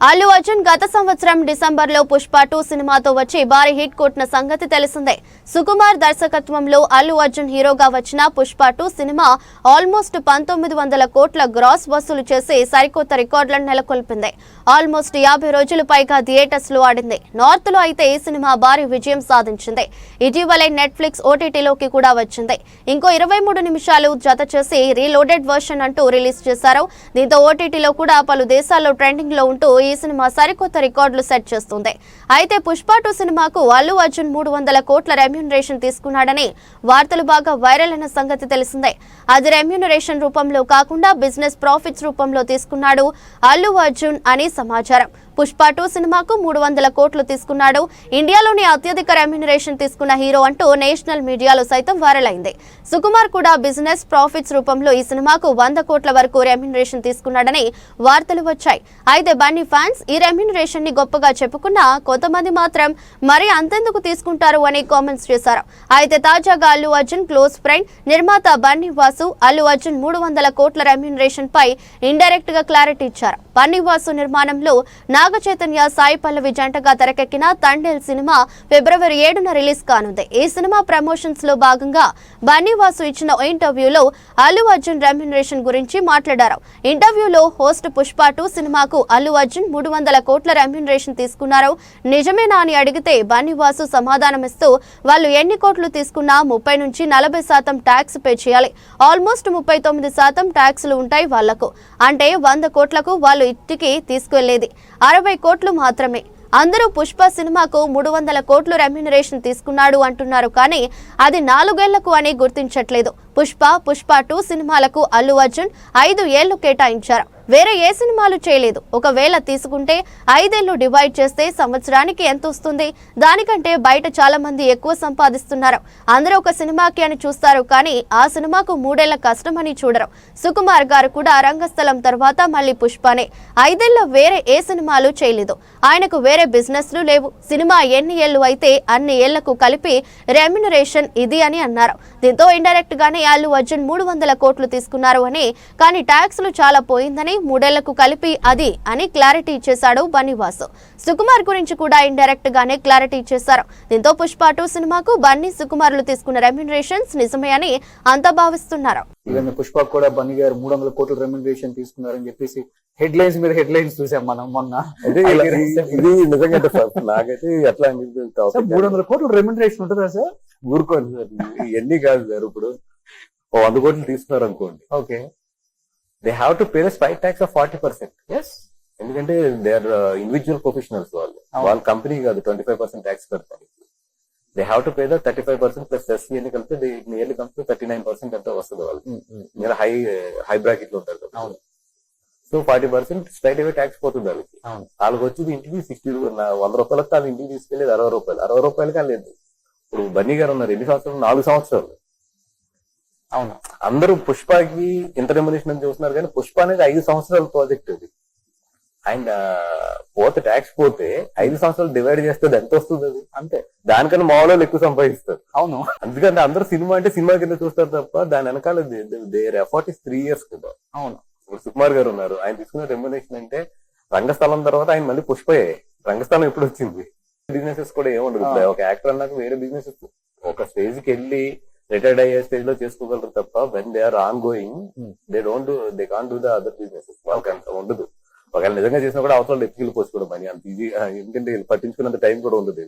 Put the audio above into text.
అల్లు అర్జున్ గత సంవత్సరం డిసెంబర్లో పుష్ప 2 సినిమాతో వచ్చి భారీ హిట్ కొట్టిన సంగతి తెలిసిందే. సుకుమార్ దర్శకత్వంలో అల్లు అర్జున్ హీరోగా వచ్చిన పుష్ప 2 సినిమా ఆల్మోస్ట్ 1900 కోట్ల గ్రాస్ వసూలు చేసి సరికొత్త రికార్డులను నెలకొల్పింది. ఆల్మోస్ట్ 50 రోజులు పైగా థియేటర్స్ లో ఆడింది. నార్త్ లో అయితే ఈ సినిమా భారీ విజయం సాధించింది. ఇటీవలే నెట్ఫ్లిక్స్ ఓటీటీలోకి కూడా వచ్చింది. ఇంకో 23 నిమిషాలు జత చేసి రీలోడెడ్ వర్షన్ అంటూ రిలీజ్ చేశారు. దీంతో ఓటీటీలో కూడా పలు దేశాల్లో ట్రెండింగ్ లో ఉంటూ ఈ సినిమా సరికొత్త రికార్డులు సెట్ చేస్తుంది. అయితే పుష్ప 2 సినిమాకు అల్లు అర్జున్ 300 కోట్ల రెమ్యూనరేషన్ తీసుకున్నాడని వార్తలు బాగా వైరల్ అయిన సంగతి తెలిసిందే. అది రెమ్యూనరేషన్ రూపంలో కాకుండా బిజినెస్ ప్రాఫిట్స్ రూపంలో తీసుకున్నాడు అల్లు అర్జున్ అని సమాచారం. పుష్ప 2 సినిమాకు 300 కోట్లు తీసుకున్నాడు. ఇండియాలోని అత్యధిక రెమ్యూనరేషన్ తీసుకున్న హీరో అంటూ నేషనల్ మీడియాలో సైతం వైరల్ అయింది. సుకుమార్ కూడా బిజినెస్ ప్రాఫిట్స్ రూపంలో ఈ సినిమాకు 100 కోట్ల వరకు రెమ్యూనరేషన్ తీసుకున్నాడని వార్తలు వచ్చాయి. అయితే బన్నీ ఫ్యాన్స్ ఈ రెమ్యూనరేషన్ ని గొప్పగా చెప్పుకున్నా కొంతమంది మాత్రం మరి అంతెందుకు తీసుకుంటారు అని కామెంట్స్ చేశారు. అయితే తాజాగా అల్లు అర్జున్ క్లోజ్ ఫ్రెండ్ నిర్మాత బన్నీ వాసు అల్లు అర్జున్ 300 కోట్ల రెమ్యూనరేషన్ పై ఇండైరెక్ట్ గా క్లారిటీ ఇచ్చారు. బన్నీ వాసు నిర్మాణంలో నాగ చైతన్య సాయి పల్లవి జంటగా తెరకెక్కిన తండేల్ సినిమా ఫిబ్రవరి 7న రిలీజ్ కానుంది. ఈ సినిమా ప్రమోషన్స్ లో భాగంగా బన్నీ వాసు ఇచ్చిన ఇంటర్వ్యూలో అల్లు అర్జున్ రెమ్యూనరేషన్ గురించి మాట్లాడారు. ఇంటర్వ్యూలో హోస్ట్ పుష్ప 2 సినిమాకు అల్లు అర్జున్ 300 కోట్ల రెమ్యూనరేషన్ తీసుకున్నారు నిజమేనా అని అడిగితే బన్నీ వాసు సమాధానమిస్తూ వాళ్ళు ఎన్ని కోట్లు తీసుకున్నా 30 నుంచి 40% ట్యాక్స్ పే చేయాలి. ఆల్మోస్ట్ 39% ట్యాక్స్లు ఉంటాయి వాళ్లకు. అంటే 100 కోట్లకు వాళ్ళు ఇంటికి తీసుకువెళ్లేది 60 కోట్లు మాత్రమే. అందరూ పుష్ప సినిమాకు 300 కోట్లు రెమ్యూనరేషన్ తీసుకున్నాడు అంటున్నారు, కానీ అది 4 ఏళ్లకు అని గుర్తించట్లేదు. పుష్ప 2 సినిమాలకు అల్లు అర్జున్ 5 ఏళ్లు కేటాయించారు. వేరే ఏ సినిమాలు చేయలేదు. ఒకవేళ తీసుకుంటే 5 ఏళ్లు డివైడ్ చేస్తే సంవత్సరానికి ఎంత వస్తుంది? దానికంటే బయట చాలా మంది ఎక్కువ సంపాదిస్తున్నారు. అందరూ ఒక సినిమాకి అని చూస్తారు, కానీ ఆ సినిమాకు 3 ఏళ్ల కష్టమని చూడరు. సుకుమార్ గారు కూడా రంగస్థలం తర్వాత మళ్ళీ పుష్పనే. 5 ఏళ్ల వేరే ఏ సినిమాలు చేయలేదు. ఆయనకు వేరే బిజినెస్లు లేవు. సినిమా ఎన్ని ఏళ్లు అయితే అన్ని ఏళ్లకు కలిపి రెమ్యూనరేషన్ ఇది అని అన్నారు. దీంతో ఇండైరెక్ట్ గానే అల్లు అర్జున్ 300 కోట్లు తీసుకున్నారు అని, కానీ ట్యాక్స్లు చాలా పోయిందని 3 ఏళ్లకు కలిపి అది అని క్లారిటీ ఇచ్చేశాడు బన్నీ వాసు. సుకుమార్ గురించి కూడా ఇండైరెక్ట్ గానే క్లారిటీ ఇచ్చేశారు. దీంతో పుష్ప 2 సినిమాకు బన్నీ సుకుమార్లు తీసుకున్న రెమ్యూనరేషన్స్ నిజమే అని అంతా భావిస్తున్నారు. పుష్ప కూడా బన్నీ గారు 300 కోట్ల రెమ్యూనరేషన్ తీసుకున్నారని చెప్పేసి హెడ్ లైన్స్ మీద హెడ్ లైన్స్ చూసాం మనం మొన్న. ఇది నిజంగా నాకైతే ఎట్లా 300 కోట్ల రెమ్యూనరేషన్ ఉంటుందా సార్? ఊరుకోండి సార్, ఇవన్నీ కాదు సార్. ఇప్పుడు 100 కోట్లు తీసుకున్నారు అనుకోండి, okay, they have to pay the spike tax of 40%. Yes, ఎందుకంటే దే ఆర్ ఇండివిజువల్ ప్రొఫెషనల్స్. వాళ్ళ కంపెనీ కాదు 25% ట్యాక్స్ కడతారు. They have to pay the 35% plus SC అని కలిపితే నియర్లీ కమ్స్ 39% ఎంత వస్తుంది వాళ్ళకి. మీరు హై బ్రాకెట్ లో ఉంటారు కదా. సో 40% స్ట్రైట్ అవే ట్యాక్స్ పోతుంది వాళ్ళకి. వాళ్ళకి వచ్చేది ఇంటికి 100 రూపాయలకి వాళ్ళు ఇంటికి తీసుకెళ్లేదు 60 రూపాయలకి లేదు. ఇప్పుడు బన్నీ గారు ఉన్నారు ఎన్ని సంవత్సరాలు? 4 సంవత్సరాలు. అవును, అందరూ పుష్పకి ఇంత రెమ్యునరేషన్ అని చూస్తున్నారు, కానీ పుష్ప అనేది 5 సంవత్సరాల ప్రాజెక్ట్ అది. అండ్ పోతే ట్యాక్స్ పోతే 5 సంవత్సరాలు డివైడ్ చేస్తే ఎంత వస్తుంది? అది అంతే. దానికన్నా మామూలు ఎక్కువ సంపాదిస్తారు. అవును, అందుకంటే అందరూ సినిమా అంటే సినిమా కింద చూస్తారు తప్ప దాని వెనకాల దేర్ ఎఫర్ట్ ఇస్ 3 years కదా. అవును, ఇప్పుడు సుకుమార్ గారు ఉన్నారు, ఆయన తీసుకున్న రెమ్యునరేషన్ అంటే రంగస్థలం తర్వాత ఆయన మళ్ళీ పుష్పయే. రంగస్థలం ఎప్పుడు వచ్చింది? బిజినెసెస్ కూడా ఏముండదు. ఒక యాక్టర్ అన్నాక వేరే బిజినెస్ ఒక స్టేజ్ కి వెళ్ళి రిటైర్డ్ అయ్యే స్టేజ్ లో చేసుకోగలరు తప్ప when they are on going they can't do the other businesses. వాళ్ళకి అంత ఉండదు. ఒకవేళ నిజంగా చేసినా కూడా అవసరం ఎత్తుకెళ్ళి పోసుకోవడం పని అంత ఈజీ. ఎందుకంటే పట్టించుకున్నంత టైం కూడా ఉండదు.